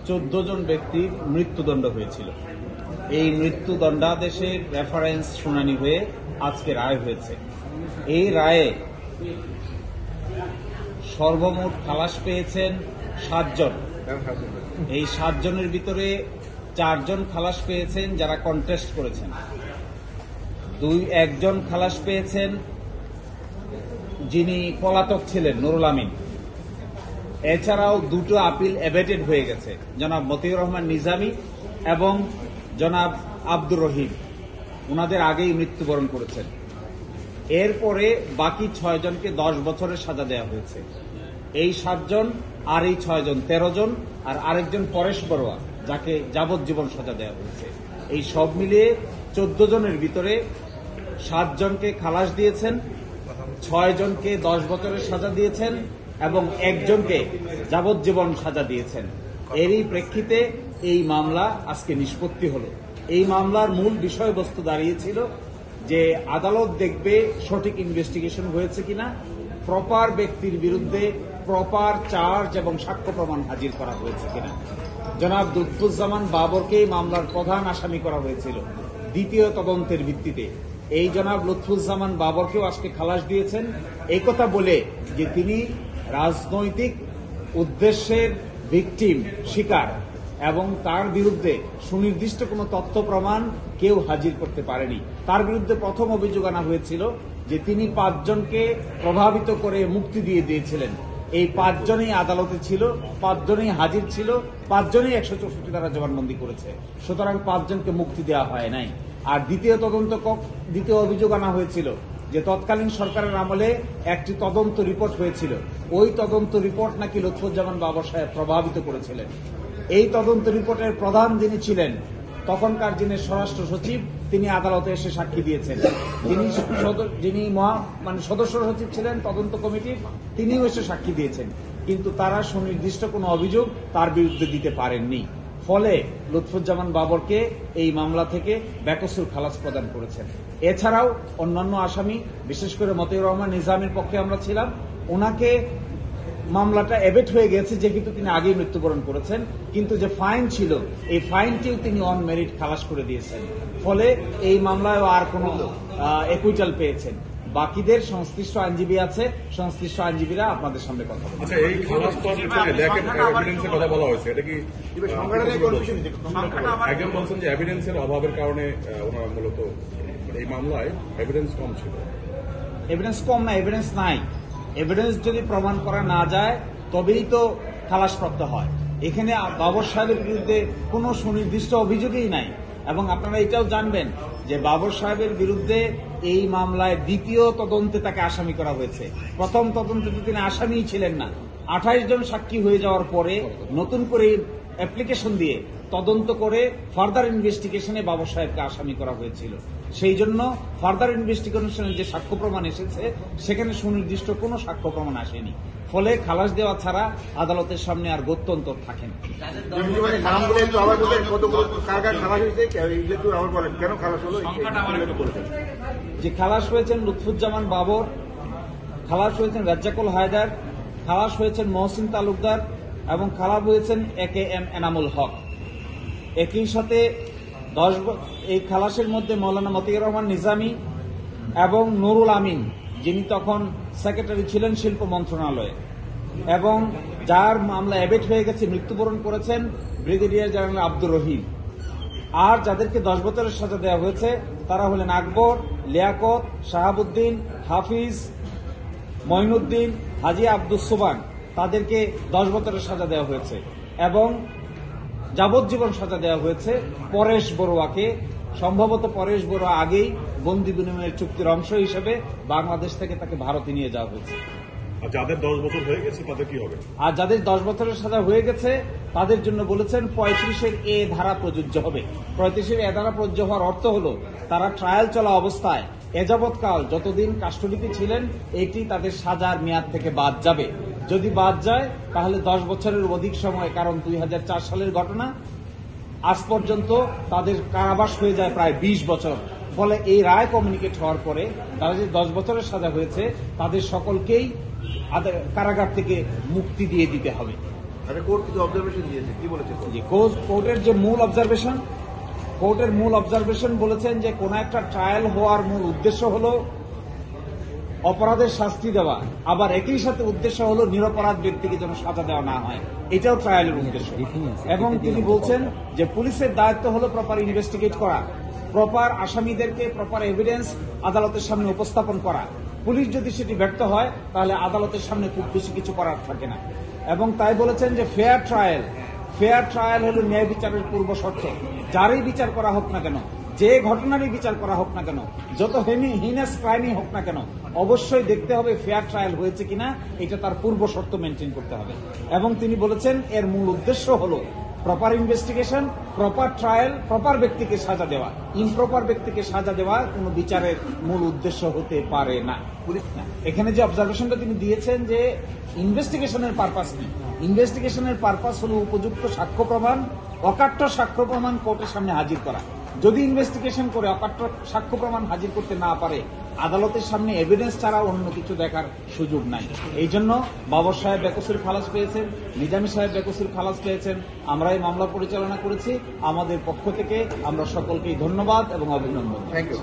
14 জন ব্যক্তির মৃত্যুদণ্ড হয়েছিল। এই মৃত্যুদণ্ডাদেশের রেফারেন্স শুনানি হয়ে আজকে রায় হয়েছে। এই রায়ে সর্বমোট খালাস পেয়েছেন 7 জন। এই 7 জনের ভিতরে 4 জন খালাস পেয়েছেন যারা কন্টেস্ট করেছেন, 1 জন খালাস পেয়েছেন যিনি পলাতক ছিলেন, নুরুল আমিন। এছাড়াও 2টো আপিল এবেটেড হয়ে গেছে, জনাব মতিউর রহমান নিজামী এবং জনাব আব্দুর রহিম, ওনাদের আগেই মৃত্যুবরণ করেছেন। এরপরে বাকি 6 জনকে 10 বছরের সাজা দেওয়া হয়েছে। এই 7 জন আর এই 6 জন 13 জন, আর আরেকজন পরেশ বড়ুয়া যাকে যাবজ্জীবন সাজা দেওয়া হয়েছে। এই সব মিলিয়ে 14 জনের ভিতরে 7 জনকে খালাস দিয়েছেন, 6 জনকে 10 বছরের সাজা দিয়েছেন এবং 1 জনকে যাবজ্জীবন সাজা দিয়েছেন। এরই প্রেক্ষিতে এই মামলা আজকে নিষ্পত্তি হল। এই মামলার মূল বিষয়বস্তু দাঁড়িয়েছিল যে আদালত দেখবে সঠিক ইনভেস্টিগেশন হয়েছে কিনা, প্রপার ব্যক্তির বিরুদ্ধে প্রপার চার্জ এবং সাক্ষ্য প্রমাণ হাজির করা হয়েছে কিনা। জনাব লুৎফুজ্জামান বাবরকেই মামলার প্রধান আসামি করা হয়েছিল দ্বিতীয় তদন্তের ভিত্তিতে। এই জনাব লুৎফুজ্জামান বাবরকেও আজকে খালাস দিয়েছেন এই কথা বলে যে তিনি রাজনৈতিক উদ্দেশ্যের ভিকটিম, শিকার, এবং তার বিরুদ্ধে সুনির্দিষ্ট কোনো তথ্য প্রমাণ কেউ হাজির করতে পারেনি। তার বিরুদ্ধে প্রথম অভিযোগ আনা হয়েছিল যে তিনি 5 জনকে প্রভাবিত করে মুক্তি দিয়ে দিয়েছিলেন। এই 5 জনই আদালতে ছিল, 5 জনই হাজির ছিল, 5 জনই 164 ধারা জবানবন্দি করেছে। সুতরাং 5 জনকে মুক্তি দেওয়া হয় নাই। আর দ্বিতীয় অভিযোগ আনা হয়েছিল যে তৎকালীন সরকারের আমলে একটি তদন্ত রিপোর্ট হয়েছিল, ওই তদন্ত রিপোর্ট নাকি লুৎফুজ্জামান বাবর সাহেব প্রভাবিত করেছিলেন। এই তদন্ত রিপোর্টের প্রধান যিনি ছিলেন, তখনকার যিনি স্বরাষ্ট্র সচিব, তিনি আদালতে এসে সাক্ষী দিয়েছেন। যিনি সদস্য সচিব ছিলেন তদন্ত কমিটির, তিনিও এসে সাক্ষী দিয়েছেন। কিন্তু তারা সুনির্দিষ্ট কোনো অভিযোগ তার বিরুদ্ধে দিতে পারেননি। ফলে লুৎফুজ্জামান বাবরকে এই মামলা থেকে বেকসুর খালাস প্রদান করেছেন। এছাড়াও অন্যান্য আসামি, বিশেষ করে মতিউর রহমান নিজামীর পক্ষে আমরা ছিলাম, ওনাকে মামলাটা এবেট হয়ে গেছে যেহেতু তিনি আগেই মৃত্যুবরণ করেছেন, কিন্তু যে ফাইন ছিল এই ফাইনটিও তিনি অন মেরিট খালাস করে দিয়েছেন। ফলে এই মামলায় আর কোনো একুইটাল পেয়েছেন। বাকিদের সংশ্লিষ্ট আইনজীবী আছে, সংশ্লিষ্ট আইনজীবীরা আপনাদের সামনে কথা বলবেন। আচ্ছা, এই খালাস এভিডেন্সের কথা বলা হয়েছে, এটা কি একজন বলছেন যে এভিডেন্সের অভাবের কারণে ওনারা মূলত এই মামলায় এভিডেন্স কম ছিল? এভিডেন্স কম না, এভিডেন্স নাই। এভিডেন্স যদি প্রমাণ করা না যায় তবেই তো খালাসপ্রাপ্ত হয়। এখানে বাবর সাহেবের বিরুদ্ধে কোনো সুনির্দিষ্ট অভিযোগই নাই। এবং আপনারা এটাও জানবেন যে বাবর সাহেবের বিরুদ্ধে এই মামলায় দ্বিতীয় তদন্তে তাকে আসামি করা হয়েছে। প্রথম তদন্তে তো তিনি আসামিই ছিলেন না। 28 জন সাক্ষী হয়ে যাওয়ার পরে নতুন করে অ্যাপ্লিকেশন দিয়ে তদন্ত করে ফার্দার ইনভেস্টিগেশনে বাবর সাহেবকে আসামি করা হয়েছিল। সেই জন্য ফার্দার ইনভেস্টিগেশনের যে সাক্ষ্য প্রমাণ এসেছে সেখানে সুনির্দিষ্ট কোনো সাক্ষ্য প্রমাণ আসেনি। ফলে খালাস দেওয়া ছাড়া আদালতের সামনে আর গত্যন্তর থাকে না। যে খালাস হয়েছেন লুৎফুজ্জামান বাবর, খালাস হয়েছেন রাজ্জাকুল হায়দার, খালাস হয়েছেন মহসিন তালুকদার এবং খালাস হয়েছেন AKM এনামুল হক। একই সাথে এই খালাসের মধ্যে মৌলানা মতিউর রহমান নিজামী এবং নুরুল আমিন, যিনি তখন সেক্রেটারি ছিলেন শিল্প মন্ত্রণালয়ে, এবং যার মামলা এবেট হয়ে গেছে, মৃত্যুবরণ করেছেন ব্রিগেডিয়ার জেনারেল আব্দুর রহিম। আর যাদেরকে 10 বছরের সাজা দেওয়া হয়েছে তারা হলেন আকবর, লিয়াকত, শাহাবুদ্দিন, হাফিজ, মঈনুদ্দিন, হাজি আব্দুস সোবান। তাদেরকে 10 বছরের সাজা দেওয়া হয়েছে এবং যাবজ্জীবন সাজা দেওয়া হয়েছে পরেশ বড়ুয়াকে। সম্ভবত পরেশ বড়ুয়া আগেই বন্দি বিনিময়ের চুক্তির অংশ হিসেবে বাংলাদেশ থেকে তাকে ভারতে নিয়ে যাওয়া হয়েছে। যাদের 10 বছর হয়ে গেছে তাদের কি হবে? আর যাদের 10 বছরের সাজা হয়ে গেছে তাদের জন্য বলেছেন 35-এর এ ধারা প্রযোজ্য হবে। 35-এর এ ধারা প্রযোজ্য হওয়ার অর্থ হল তারা ট্রায়াল চলা অবস্থায় এযাবৎকাল যতদিন কাস্টডিতে ছিলেন এটি তাদের সাজার মেয়াদ থেকে বাদ যাবে। যদি বাদ যায় তাহলে 10 বছরের অধিক সময়, কারণ 2004 সালের ঘটনা, আজ পর্যন্ত তাদের কারাবাস হয়ে যায় প্রায় 20 বছর। ফলে এই রায় কমিউনিকেট হওয়ার পরে তারা যে 10 বছরের সাজা হয়েছে তাদের সকলকেই কারাগার থেকে মুক্তি দিয়ে দিতে হবে। আচ্ছা, কোর্ট কিছু অবজারভেশন দিয়েছে, কি বলেছে কোর্ট? জি, কোর্টের যে মূল অবজারভেশন বলেছেন যে কোন একটা ট্রায়াল হওয়ার মূল উদ্দেশ্য হলো অপরাধের শাস্তি দেওয়া, আবার একই সাথে উদ্দেশ্য হলো নিরপরাধ ব্যক্তিকে যেন সাজা দেওয়া না হয়, এটাও ট্রায়ালের উদ্দেশ্য। এবং তিনি বলছেন যে পুলিশের দায়িত্ব হলো প্রপার ইনভেস্টিগেট করা, প্রপার আসামিদেরকে প্রপার এভিডেন্স আদালতের সামনে উপস্থাপন করা। পুলিশ যদি সেটি ব্যর্থ হয় তাহলে আদালতের সামনে খুব বেশি কিছু করার থাকে না। এবং তাই বলেছেন যে ফেয়ার ট্রায়াল হলো ন্যায় বিচারের পূর্ব শর্ত। যারই বিচার করা হোক না কেন, যে ঘটনারই বিচার করা হোক না কেন, যত হিনাস ক্রাইমই হোক না কেন, অবশ্যই দেখতে হবে ফেয়ার ট্রায়াল হয়েছে কিনা, এটা তার পূর্ব শর্ত মেনটেন করতে হবে। এবং তিনি বলেছেন এর মূল উদ্দেশ্য হলো proper investigation, proper trial, proper ব্যক্তিকে সাজা দেওয়া। ইমপ্রপার ব্যক্তিকে সাজা দেওয়া কোনো বিচারের মূল উদ্দেশ্য হতে পারে না। এখানে যে অবজারভেশনটা তিনি দিয়েছেন যে ইনভেস্টিগেশনের পারপাস কি, ইনভেস্টিগেশনের পারপাস হলো উপযুক্ত সাক্ষ্য প্রমাণ, অকাট্য সাক্ষ্য প্রমাণ কোর্টের সামনে হাজির করা। যদি ইনভেস্টিগেশন করে অকাট্য সাক্ষ্য প্রমাণ হাজির করতে না পারে, আদালতের সামনে এভিডেন্স ছাড়া অন্য কিছু দেখার সুযোগ নাই। এই জন্য বাবর সাহেব বেকসুর খালাস পেয়েছেন, নিজামী সাহেব বেকসুর খালাস পেয়েছেন। আমরা এই মামলা পরিচালনা করেছি। আমাদের পক্ষ থেকে আমরা সকলকেই ধন্যবাদ এবং অভিনন্দন। Thank you.